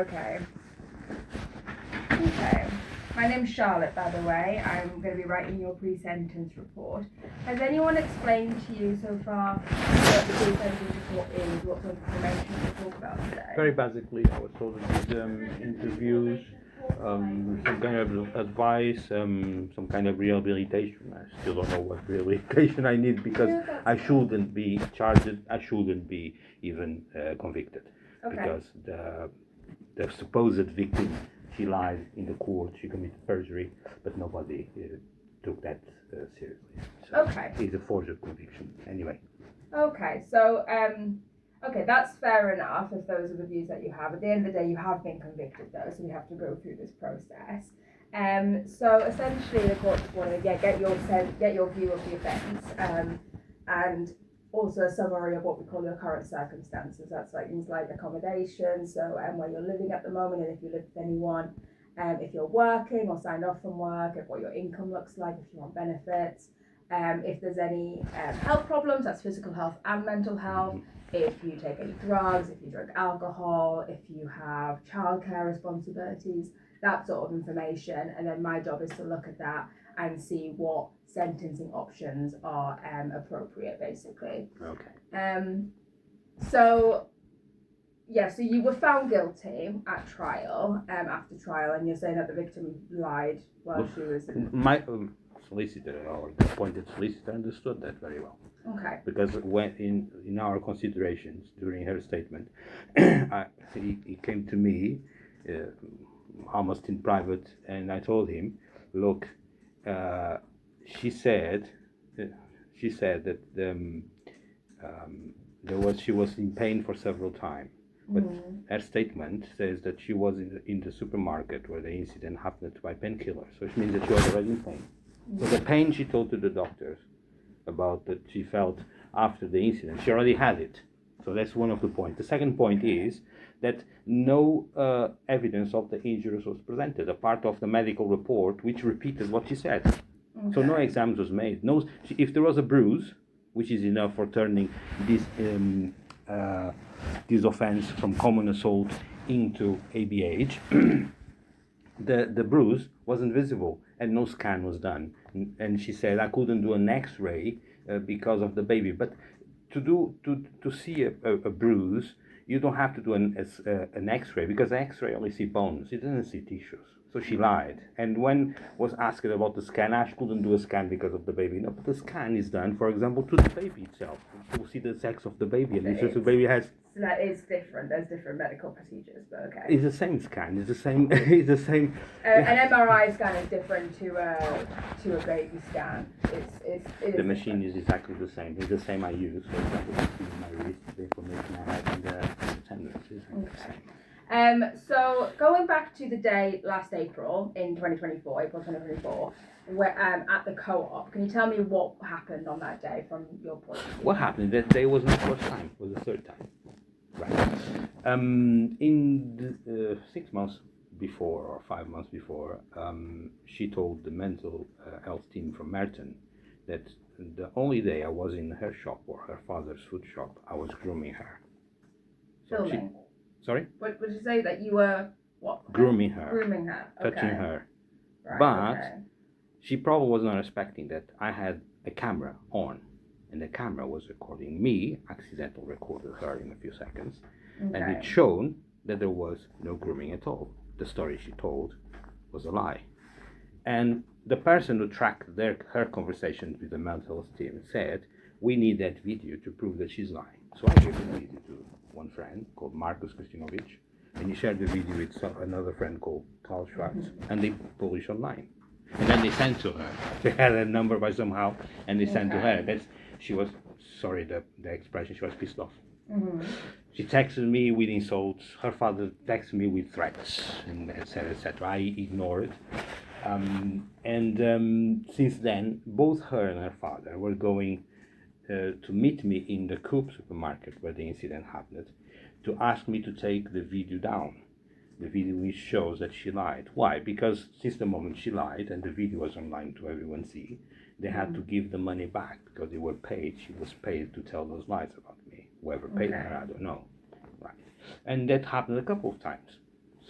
Okay. Okay. My name's Charlotte, by the way. I'm going to be writing your pre-sentence report. Has anyone explained to you so far what the pre-sentence report is, what sort of information we'll talk about today? Very basically, I was told that interviews, some kind of advice, some kind of rehabilitation. I still don't know what rehabilitation I need because I shouldn't be charged. I shouldn't be even convicted because the supposed victim, she lied in the court. She committed perjury, but nobody took that seriously. So it's a forged conviction anyway. Okay, so okay, that's fair enough if those are the views that you have. At the end of the day, you have been convicted though, so we have to go through this process. So essentially the court's want to get your view of the offence, and also a summary of what we call your current circumstances. That's like things like accommodation, so where you're living at the moment, and if you live with anyone, if you're working or signed off from work, what your income looks like, if you want benefits. If there's any health problems, that's physical health and mental health. If you take any drugs, if you drink alcohol, if you have childcare responsibilities, that sort of information. And then my job is to look at that and see what sentencing options are appropriate, basically. Okay. So you were found guilty at trial, after trial, and you're saying that the victim lied while she was my solicitor or the appointed solicitor understood that very well. Okay. Because when in our considerations during her statement, he came to me almost in private, and I told him, look, she said that she was in pain for several times. But her statement says that she was in the supermarket where the incident happened to buy painkillers, which means that she was already in pain. So the pain she told to the doctors about that she felt after the incident, she already had it. So that's one of the points. The second point is that no evidence of the injuries was presented, a part of the medical report which repeated what she said. Okay. So no exams was made. No, if there was a bruise, which is enough for turning this offense from common assault into ABH, the bruise wasn't visible and no scan was done. And she said, I couldn't do an X-ray because of the baby. But to see a bruise, you don't have to do an X-ray, because the X-ray only see bones, it doesn't see tissues. So she lied. And when was asked about the scan, Ash couldn't do a scan because of the baby. No, but the scan is done, for example, to the baby itself, to see the sex of the baby. And if the baby has... So that is different. There's different medical procedures, but okay. It's the same scan. It's the same. It's the same. An MRI scan is different to a baby scan. The machine is exactly the same. It's the same I use. For example, to see my wrist, the information I have in the tendons is the same. So going back to the day last April in 2024, April 2024, where at the co-op, can you tell me what happened on that day from your point of view? What happened? That day was not the first time. It was the third time. Right. In the 6 months before or 5 months before, she told the mental health team from Merton that the only day I was in her shop or her father's food shop, I was grooming her. Filming? Sorry? What would you say that you were what? Grooming her. Grooming her. Okay. Touching her. Right, but she probably was not expecting that I had a camera on. And the camera was recording me, accidentally recorded her in a few seconds, and it shown that there was no grooming at all. The story she told was a lie. And the person who tracked her conversations with the mental health team said, we need that video to prove that she's lying. So I gave the video to one friend called Marcus Kristinovic, and he shared the video with another friend called Carl Schwartz, and they published online. And then they sent to her. They had a number by somehow, and they sent to her. She was, sorry the expression, she was pissed off. She texted me with insults. Her father texted me with threats, and etc., etc. I ignored. Since then, both her and her father were going to meet me in the Coop supermarket where the incident happened, to ask me to take the video down. The video which shows that she lied. Why? Because since the moment she lied, and the video was online to everyone see, they had to give the money back because they were paid. She was paid to tell those lies about me. Whoever paid her, I don't know. Right. And that happened a couple of times.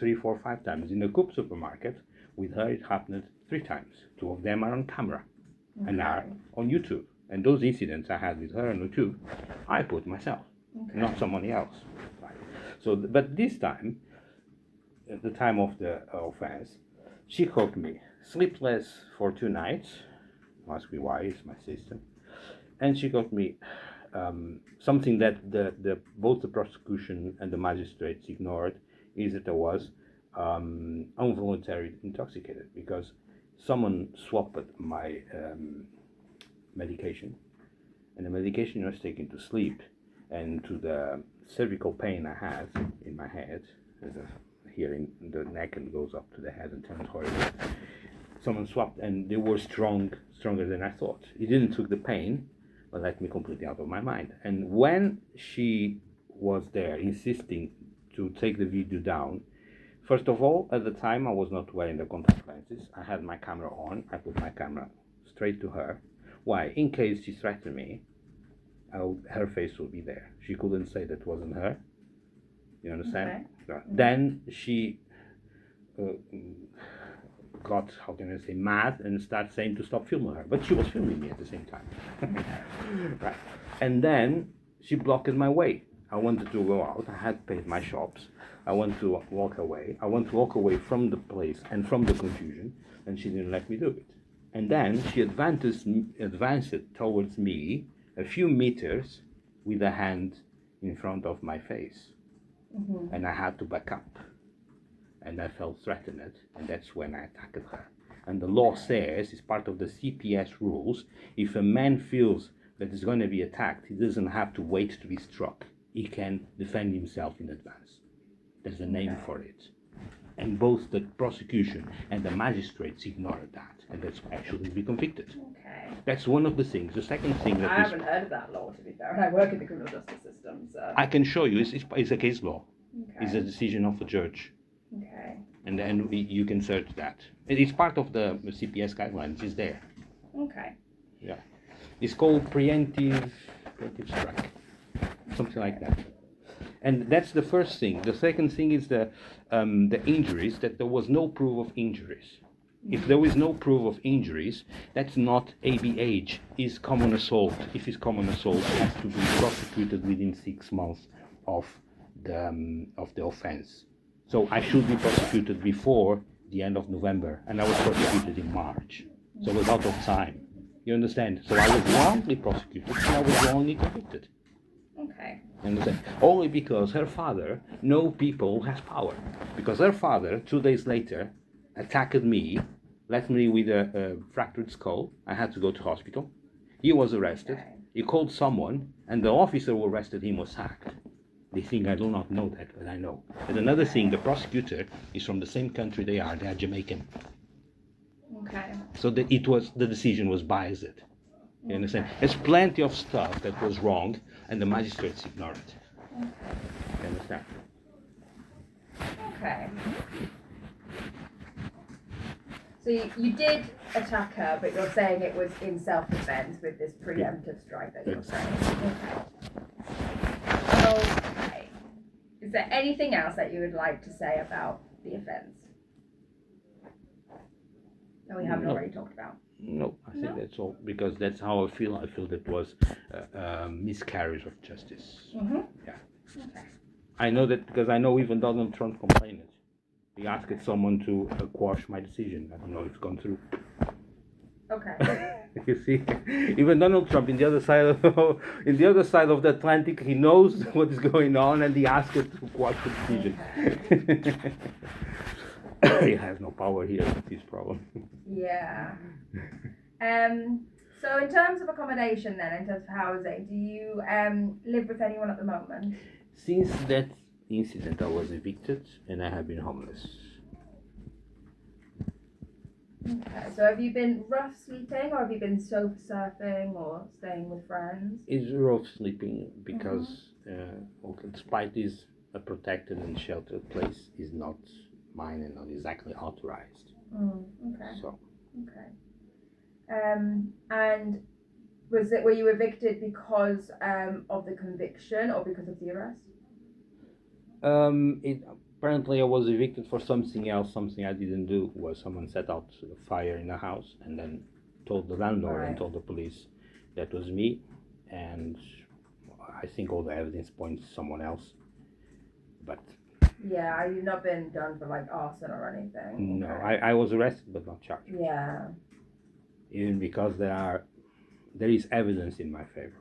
3, 4, 5 times. In the Coop supermarket, with her, it happened 3 times. 2 of them are on camera and are on YouTube. And those incidents I had with her on YouTube, I put myself, not somebody else. Right. So, but this time, at the time of the offense, she caught me sleepless for 2 nights. Ask me why, it's my sister. And she got me something that both the prosecution and the magistrates ignored, is that I was involuntarily intoxicated because someone swapped my medication, and the medication was taken to sleep and to the cervical pain I had in my head, here in the neck and goes up to the head and turns horrible. Someone swapped, and they were stronger than I thought. It didn't took the pain, but left me completely out of my mind. And when she was there insisting to take the video down, first of all, at the time I was not wearing the contact lenses. I had my camera on. I put my camera straight to her. Why? In case she threatened me, her face would be there. She couldn't say that wasn't her. You understand? Okay. Then she got, how can I say, mad and started saying to stop filming her. But she was filming me at the same time. Right. And then she blocked my way. I wanted to go out. I had paid my shops. I wanted to walk away. I wanted to walk away from the place and from the confusion, and she didn't let me do it. And then she advanced towards me a few meters with a hand in front of my face. And I had to back up. And I felt threatened, and that's when I attacked her. And the law says, it's part of the CPS rules, if a man feels that he's going to be attacked, he doesn't have to wait to be struck. He can defend himself in advance. There's a name for it. And both the prosecution and the magistrates ignored that, and that's why I shouldn't be convicted. Okay. That's one of the things. The second thing that I haven't heard of that law, to be fair, and I work in the criminal justice system, so... I can show you. It's a case law. Okay. It's a decision of a judge. Okay. And then you can search that. It's part of the CPS guidelines. It's there. Okay. Yeah. It's called preemptive strike, something like that. And that's the first thing. The second thing is the injuries, that there was no proof of injuries. If there is no proof of injuries, that's not ABH, it's common assault. If it's common assault, it has to be prosecuted within 6 months of the offense. So I should be prosecuted before the end of November, and I was prosecuted in March. So I was out of time. You understand? So I was wrongly prosecuted, and I was wrongly convicted. Okay. Understand? Only because her father, no people has power. Because her father, 2 days later, attacked me, left me with a fractured skull. I had to go to hospital. He was arrested. Okay. He called someone, and the officer who arrested him was sacked. They think I do not know that, but I know. And another thing, the prosecutor is from the same country they are Jamaican. Okay. So the decision was biased. You understand? There's plenty of stuff that was wrong, and the magistrates ignored it. Okay. You understand? Okay. So you did attack her, but you're saying it was in self-defense with this preemptive strike that you're saying. Okay. Is there anything else that you would like to say about the offence that we haven't already talked about? No, I think that's all, because that's how I feel. I feel that was a miscarriage of justice. Yeah. Okay. I know that because I know even Donald Trump complained. He asked someone to quash my decision. I don't know if it's gone through. Okay. You see, even Donald Trump in the other side of the Atlantic, he knows what is going on, and he asked it to quash the decision. Okay. He has no power here. That's his problem. Yeah. So in terms of accommodation, then, in terms of housing, do you live with anyone at the moment? Since that incident, I was evicted, and I have been homeless. Okay, so have you been rough sleeping, or have you been sofa surfing, or staying with friends? It's rough sleeping because, despite this, a protected and sheltered place is not mine and not exactly authorized. Okay. So. Okay. And were you evicted because of the conviction or because of the arrest? Apparently, I was evicted for something else. Something I didn't do was someone set out a fire in the house and then told the landlord and Right. told the police that was me. And I think all the evidence points to someone else. But Yeah, you've not been done for like arson or anything. no, Okay. I was arrested but not charged. Yeah. Even because there is evidence in my favor.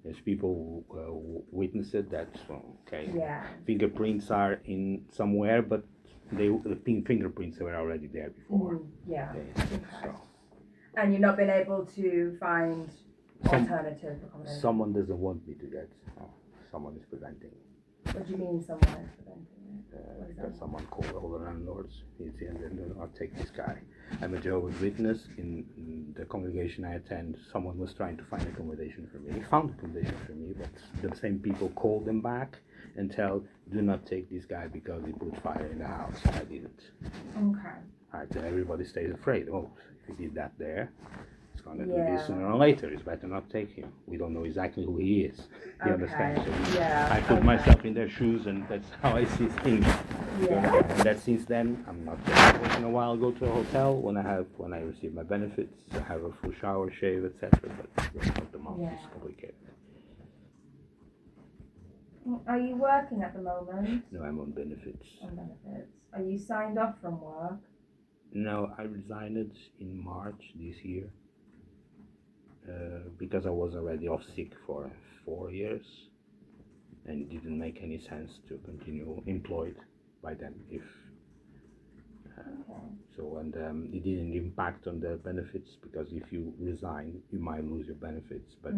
There's people who witnessed it. That's okay. Yeah. Fingerprints are in somewhere, but the fingerprints were already there before. Yeah. Okay. So And you've not been able to find alternative accommodation? someone doesn't want me to get. Someone is preventing me. What do you mean someone is preventing it? Because someone called all the landlords. He said, "I'll take this guy." Amadeu was witness in the congregation I attend. Someone was trying to find accommodation for me. He found accommodation for me, but the same people called them back and tell, "Do not take this guy because he put fire in the house." I didn't. Okay. Right, so everybody stays afraid. Oh, if he did that there, he's gonna do Yeah. this sooner or later. It's better not take him. We don't know exactly who he is. You understand? So Yeah. I put myself in their shoes, and that's how I see things. Yeah. And that since then, I'm not just once in a while go to a hotel when I receive my benefits. I have a full shower, shave, etc. But the rest of the month is complicated. Are you working at the moment? No, I'm on benefits. On benefits. Are you signed off from work? No, I resigned in March this year because I was already off sick for 4 years, and it didn't make any sense to continue employed by them if Okay. so. And it didn't impact on the benefits because if you resign, you might lose your benefits. But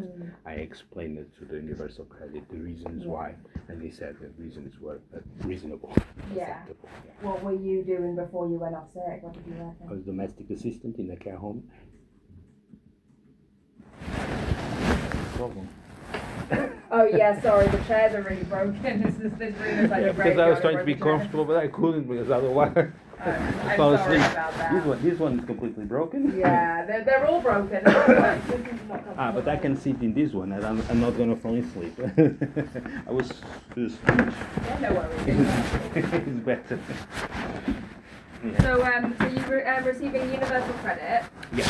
I explained it to the Universal Credit the reasons why, and they said the reasons were reasonable, acceptable. Yeah. What were you doing before you went off sick? What did you work I was domestic assistant in a care home. Problem. Oh yeah, sorry, the chairs are really broken. This room is like a Because I was graveyard trying to of be broken chairs. comfortable, but I couldn't because otherwise I'm fell sorry asleep. about that. This one is completely broken. Yeah, they're all broken. This is not But I can sit in this one, and I'm not gonna fall asleep. I was just. Yeah, no worries. It's better. Yeah. So you're receiving universal credit. Yeah.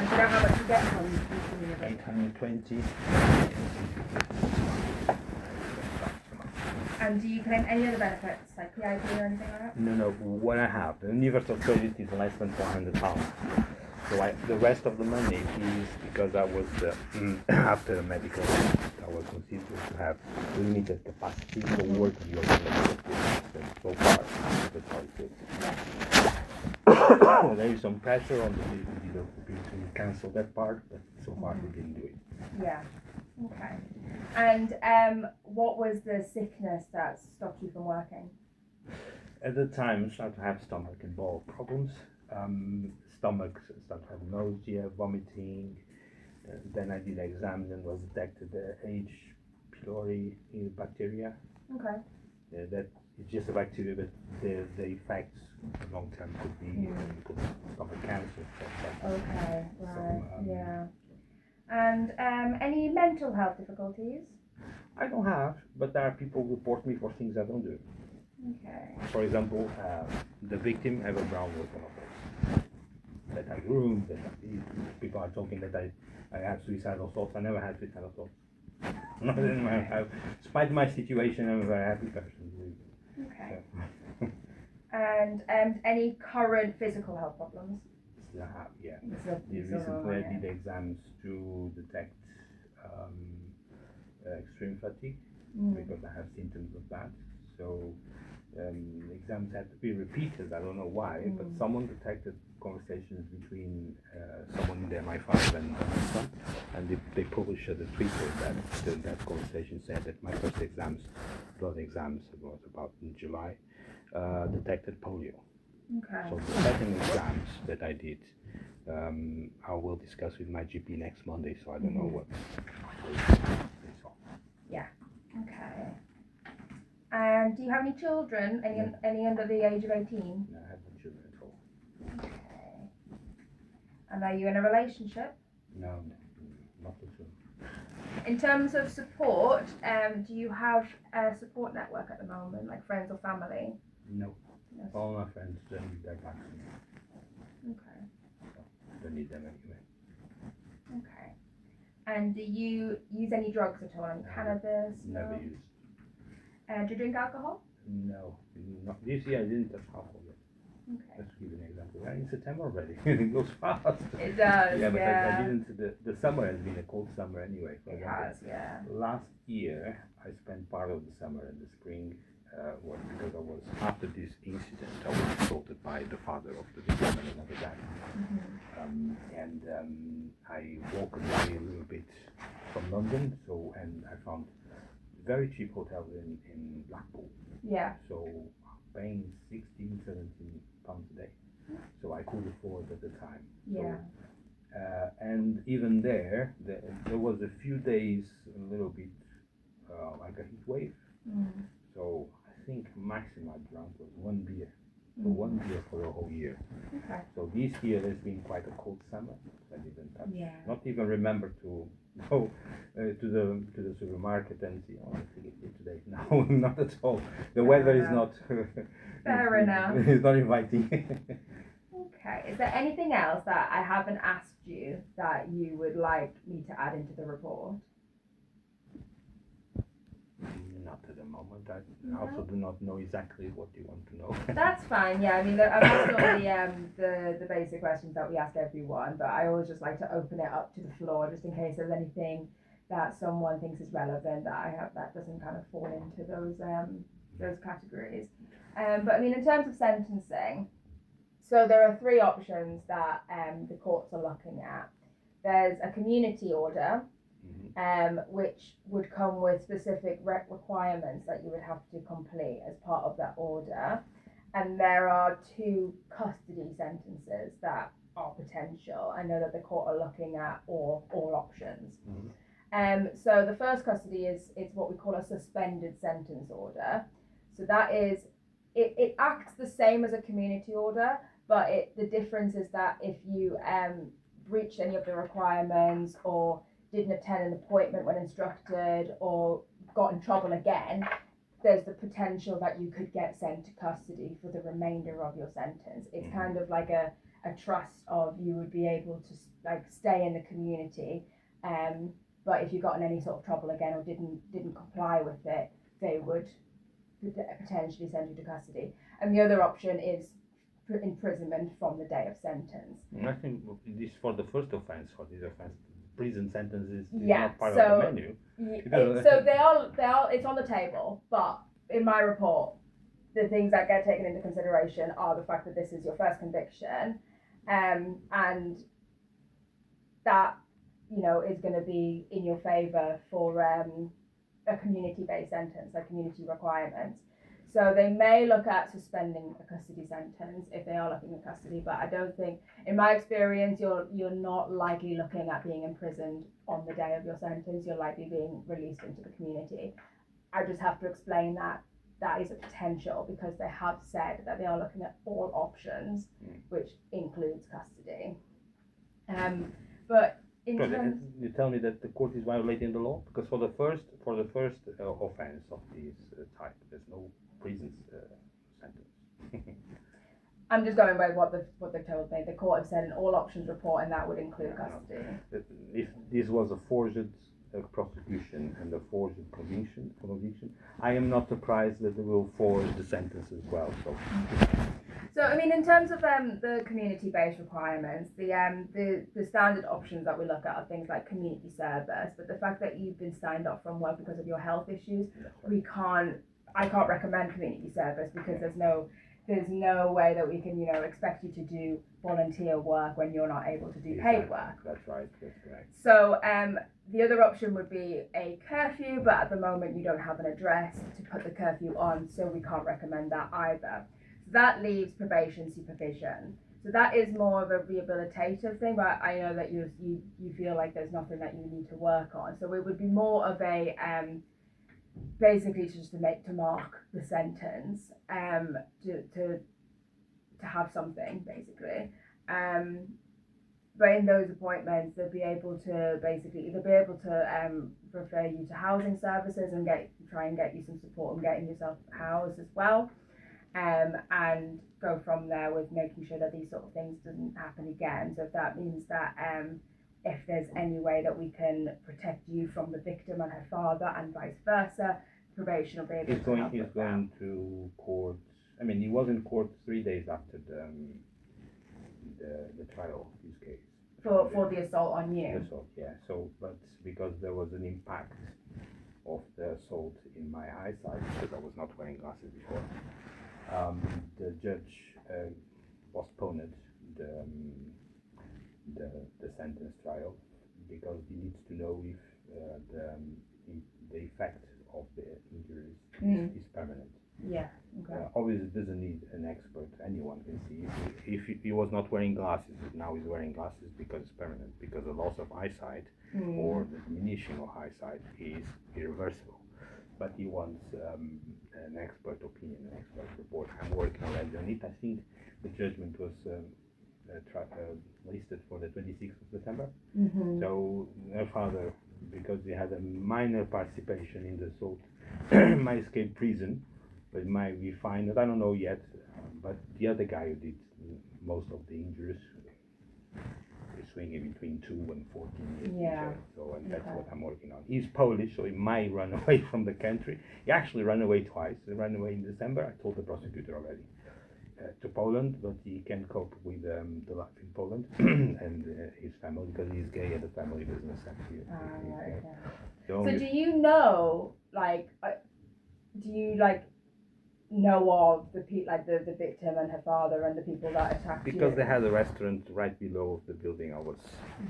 Do you know how much you get from universal? 820. And do you claim any other benefits, like PIP or anything like that? No. What I have, the universal credit is less than £400. So the rest of the money is because I was after medical, I was considered to have limited capacity for work and working medical treatment. So far, that's how it is. There is some pressure on the to cancel that part, but so far they didn't do it. Yeah. Okay. And what was the sickness that stopped you from working? At the time, I started to have stomach and bowel problems. Stomach started to have nausea, vomiting. Then I did exams and was detected H. pylori bacteria. Okay. That is just a bacteria, but the effects long term could be stomach cancer, etc. Okay. Right. So, yeah. And any mental health difficulties? I don't have, but there are people who report me for things I don't do. Okay. For example, the victim, Eva Brown, was one of those. That I groomed, people are talking that I have suicidal thoughts. I never had suicidal thoughts. Despite my situation, I'm a very happy person. Okay. And any current physical health problems? Still have, yeah. Recently I did exams to detect extreme fatigue because I have symptoms of that. So exams had to be repeated. I don't know why, but someone detected conversations between someone in the MI5 and my son, and they published at the Twitter that conversation said that my first exams, blood exams, it was about in July, detected polio. Okay. So the second exams that I did, I will discuss with my GP next Monday, so I don't know what they saw. Yeah. Okay. And do you have any children? Any under the age of 18? No, I have no children at all. Okay. And are you in a relationship? No, not at all. In terms of support, do you have a support network at the moment, like friends or family? No. No. All my friends don't need their vaccine. Okay. Don't need them anyway. Okay. And do you use any drugs at all? Any cannabis? Never No? used. Do you drink alcohol? No. Not this year. I didn't touch alcohol yet. Okay. Let's give you an example. We're in September already. It goes fast. It does. Yeah, but yeah. I didn't. The summer has been a cold summer anyway. For It example, has, yeah. last year I spent part of the summer and the spring because I was after this incident I was assaulted by the father of the victim and another guy. I walked away a little bit from London, and I found very cheap hotels in Blackpool. Yeah. So paying 16, 17 pounds a day. So I could afford at the time. Yeah. So, and even there was a few days a little bit like a heat wave. So I think maximum I drank was one beer. So one beer for the whole year. Okay. So this year has been quite a cold summer. I didn't touch. Yeah. Not even remember to go to the supermarket and see. Oh, I think it did today. No, not at all. The weather is not. Fair enough. It's not inviting. Okay. Is there anything else that I haven't asked you that you would like me to add into the report? Not at the moment. I also do not know exactly what you want to know. That's fine. Yeah, I mean, I've asked all the basic questions that we ask everyone, but I always just like to open it up to the floor just in case there's anything that someone thinks is relevant that I have that doesn't kind of fall into those categories. But I mean, in terms of sentencing, so there are three options that the courts are looking at. There's a community order, which would come with specific requirements that you would have to complete as part of that order. And there are two custody sentences that are potential. I know that the court are looking at all options. So the first custody it's what we call a suspended sentence order. So that is, it acts the same as a community order, but the difference is that if you breached any of the requirements or didn't attend an appointment when instructed or got in trouble again, there's the potential that you could get sent to custody for the remainder of your sentence. It's kind of like a trust of you would be able to like stay in the community, but if you got in any sort of trouble again or didn't comply with it, they would potentially send you to custody. And the other option is imprisonment from the day of sentence. I think this for the first offense, for this offense, prison sentences is Yeah, not part so of the menu. So they are. It's on the table, but in my report, the things that get taken into consideration are the fact that this is your first conviction, and that is going to be in your favour for a community-based sentence, like community requirements. So they may look at suspending a custody sentence if they are looking at custody, but I don't think, in my experience, you're not likely looking at being imprisoned on the day of your sentence. You're likely being released into the community. I just have to explain that is a potential because they have said that they are looking at all options, which includes custody. But in terms, you tell me that the court is violating the law because for the first offense of this type, there's no prison sentence. I'm just going by what they've told me. The court have said an all options report, and that would include custody. If this was a forged prosecution and a forged conviction, I am not surprised that they will forge the sentence as well. So I mean, in terms of the community-based requirements, the standard options that we look at are things like community service. But the fact that you've been signed off from work because of your health issues, I can't recommend community service because there's no way that we can expect you to do volunteer work when you're not able to do paid work. That's right. That's correct. So the other option would be a curfew, but at the moment you don't have an address to put the curfew on, so we can't recommend that either. So that leaves probation supervision. So that is more of a rehabilitative thing, but I know that you feel like there's nothing that you need to work on. So it would be more of a basically just to mark the sentence, to have something basically. But in those appointments, they'll be able to refer you to housing services and try and get you some support in getting yourself housed as well. and go from there with making sure that these sort of things doesn't happen again. So if that means that if there's any way that we can protect you from the victim and her father and vice versa, probation will be able to help He's with going to court. I mean, he was in court 3 days after the trial of his case. For the assault on you. The assault, yeah. So, but because there was an impact of the assault in my eyesight, because I was not wearing glasses before, the judge postponed the sentence trial because he needs to know if the effect of the injuries is permanent. Yeah. Okay. Obviously, it doesn't need an expert. Anyone can see. If he was not wearing glasses, now he's wearing glasses because it's permanent. Because the loss of eyesight or the diminishing of eyesight is irreversible. But he wants an expert opinion, an expert report. I'm working already on it. I think the judgment was listed for the 26th of September. So her father, because he had a minor participation in the assault, might escape prison. But it might be fine. I don't know yet. But the other guy who did most of the injuries is swinging between 2 and 14 years in jail. So, and that's what I'm working on. He's Polish, so he might run away from the country. He actually ran away twice. He ran away in December. I told the prosecutor already. To Poland, but he can't cope with the life in Poland and his family because he's gay and the family business actually. Right, okay. So do you know, know of the the victim and her father and the people that attacked because you? they had a restaurant right below the building I was.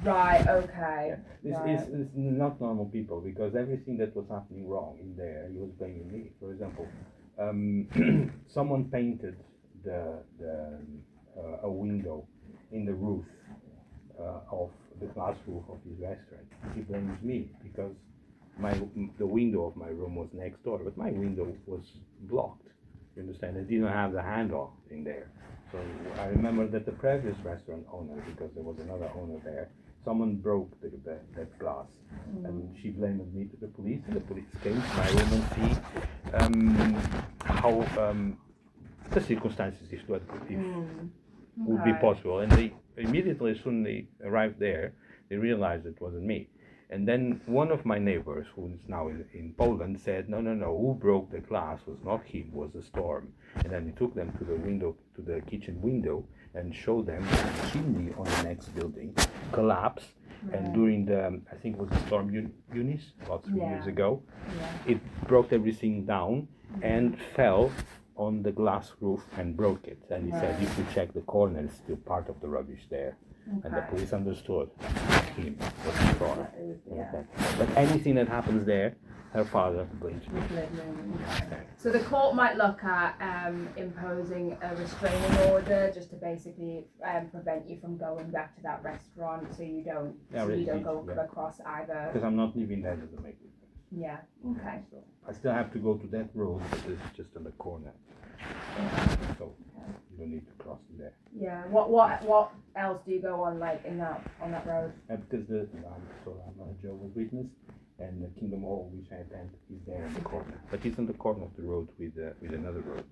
Right, okay. Yeah. It's not normal people because everything that was happening wrong in there, he was blaming me. For example, someone painted a window in the roof of the glass roof of his restaurant. He blames me because the window of my room was next door, but my window was blocked. You understand? I didn't have the handle in there. So I remember that the previous restaurant owner, because there was another owner there, someone broke that glass, and she blamed me to the police, and the police came to my room and see how the circumstances if would be possible. And they immediately, as soon as they arrived there, they realized it wasn't me. And then one of my neighbors, who is now in Poland, said, no, who broke the glass was not him, was a storm. And then he took them to the window, to the kitchen window, and showed them the chimney on the next building collapsed. Right. And during the, I think it was the storm Eunice, about 3 years ago, it broke everything down and fell on the glass roof and broke it. And he said, if you check the corner, it's still part of the rubbish there. Okay. And the police understood him was the fraud. But anything that happens there, her father blames me. So the court might look at imposing a restraining order just to basically prevent you from going back to that restaurant, so you don't go across either. Because I'm not living there to make it. Yeah. Okay. So I still have to go to that road, but it's just on the corner. So you don't need to cross there. Yeah. What else do you go on on that road? Because I'm a Jehovah's Witness, and the Kingdom Hall, which I attend, is there in the corner. But it's on the corner of the road with another road.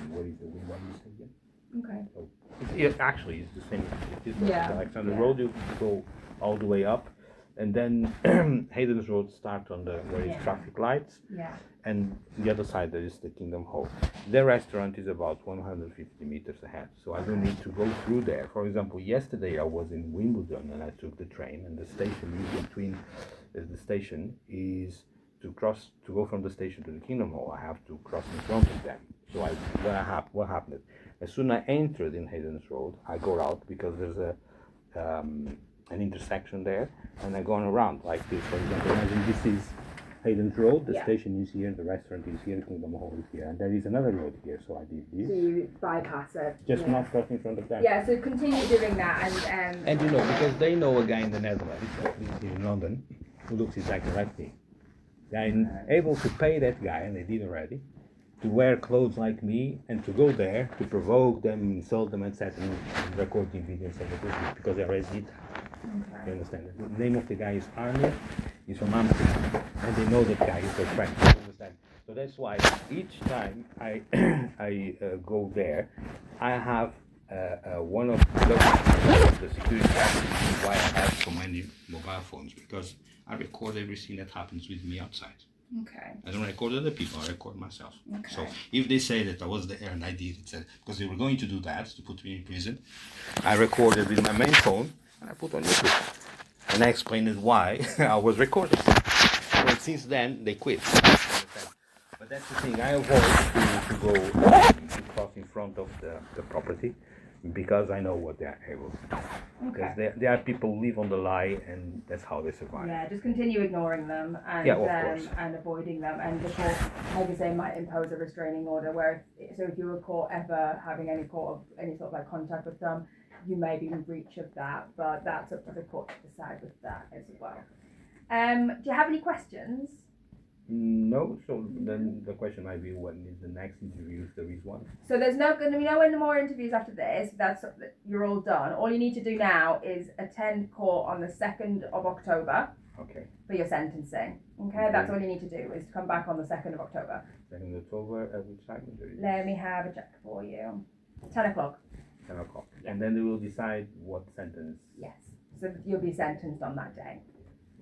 What is the one you say again? Okay. So actually, it's the same. It is Alexander Road. You go all the way up, and then Hayden's Road starts on where it's traffic lights. Yeah. And the other side there is the Kingdom Hall. The restaurant is about 150 meters ahead, so I don't need to go through there. For example, yesterday I was in Wimbledon and I took the train, and the station is between the station is to go from the station to the Kingdom Hall. I have to cross in front of them. So what happened? As soon as I entered in Hayden's Road, I go out because there's an intersection there, and I go on around like this. For example, imagine this is Hayden's Road, the station is here, the restaurant is here, Kingdom Hall is here, and there is another road here, so I did this. So you bypass it. Just not cross in front of them. Yeah, so continue doing that, and you know, because they know a guy in the Netherlands, in London, who looks exactly like me. They're able to pay that guy, and they did already, to wear clothes like me, and to go there, to provoke them, insult them, etc., and recording videos of it, because they already did that. Okay. You understand? The name of the guy is Arne. He's from Amsterdam, and they know that guy is their friend. You understand? So that's why each time I go there, I have one of the security aspects why I have so many mobile phones, because I record everything that happens with me outside. Okay. I don't record other people, I record myself. Okay. So if they say that I was there and I did it, because they were going to do that, to put me in prison, I recorded with my main phone and I put on YouTube. And I explained why I was recording. And since then, they quit. But that's the thing, I avoid to go to cross in front of the property, because I know what they are able to do. Because there are people who live on the lie, and that's how they survive. Yeah, just continue ignoring them and and avoiding them, and the court, like I say, might impose a restraining order. If you were caught ever having any sort of like contact with them, you may be in breach of that. But that's up to the court to decide with that as well. Do you have any questions? No, so then the question might be, when is the next interview, if there is one? So there's not going to be no more interviews after this. You're all done. All you need to do now is attend court on the 2nd of October. Okay. For your sentencing. Okay, that's all you need to do, is come back on the 2nd of October. 2nd of October, at which time? Let me have a check for you. 10 o'clock. 10 o'clock. Yeah. And then they will decide what sentence? Yes. So you'll be sentenced on that day.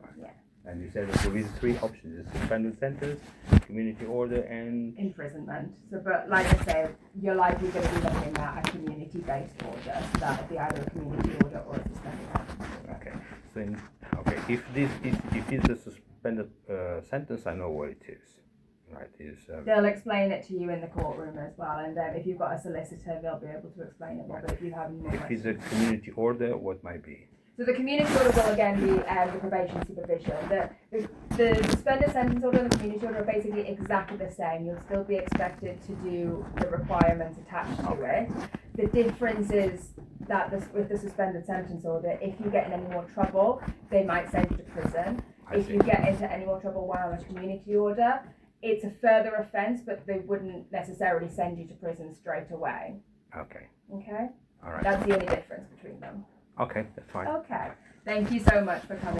Right. Yeah. And you said that there is 3 options: suspended sentence, community order, and imprisonment. So, but like I say, you're likely going to be looking at a community-based order. So that would be either a community order or a suspended sentence. Okay. So if it's a suspended sentence, I know what it is. Right? They'll explain it to you in the courtroom as well, and if you've got a solicitor, they'll be able to explain it more. Right. But if you have any more questions, it's a community order, what might be? So the community order will again be the probation supervision. The suspended sentence order and the community order are basically exactly the same. You'll still be expected to do the requirements attached to it. The difference is that with the suspended sentence order, if you get in any more trouble, they might send you to prison. If you get into any more trouble while on a community order, it's a further offence, but they wouldn't necessarily send you to prison straight away. Okay. Okay? All right. That's the only difference between them. Okay, that's fine. Okay. Thank you so much for coming.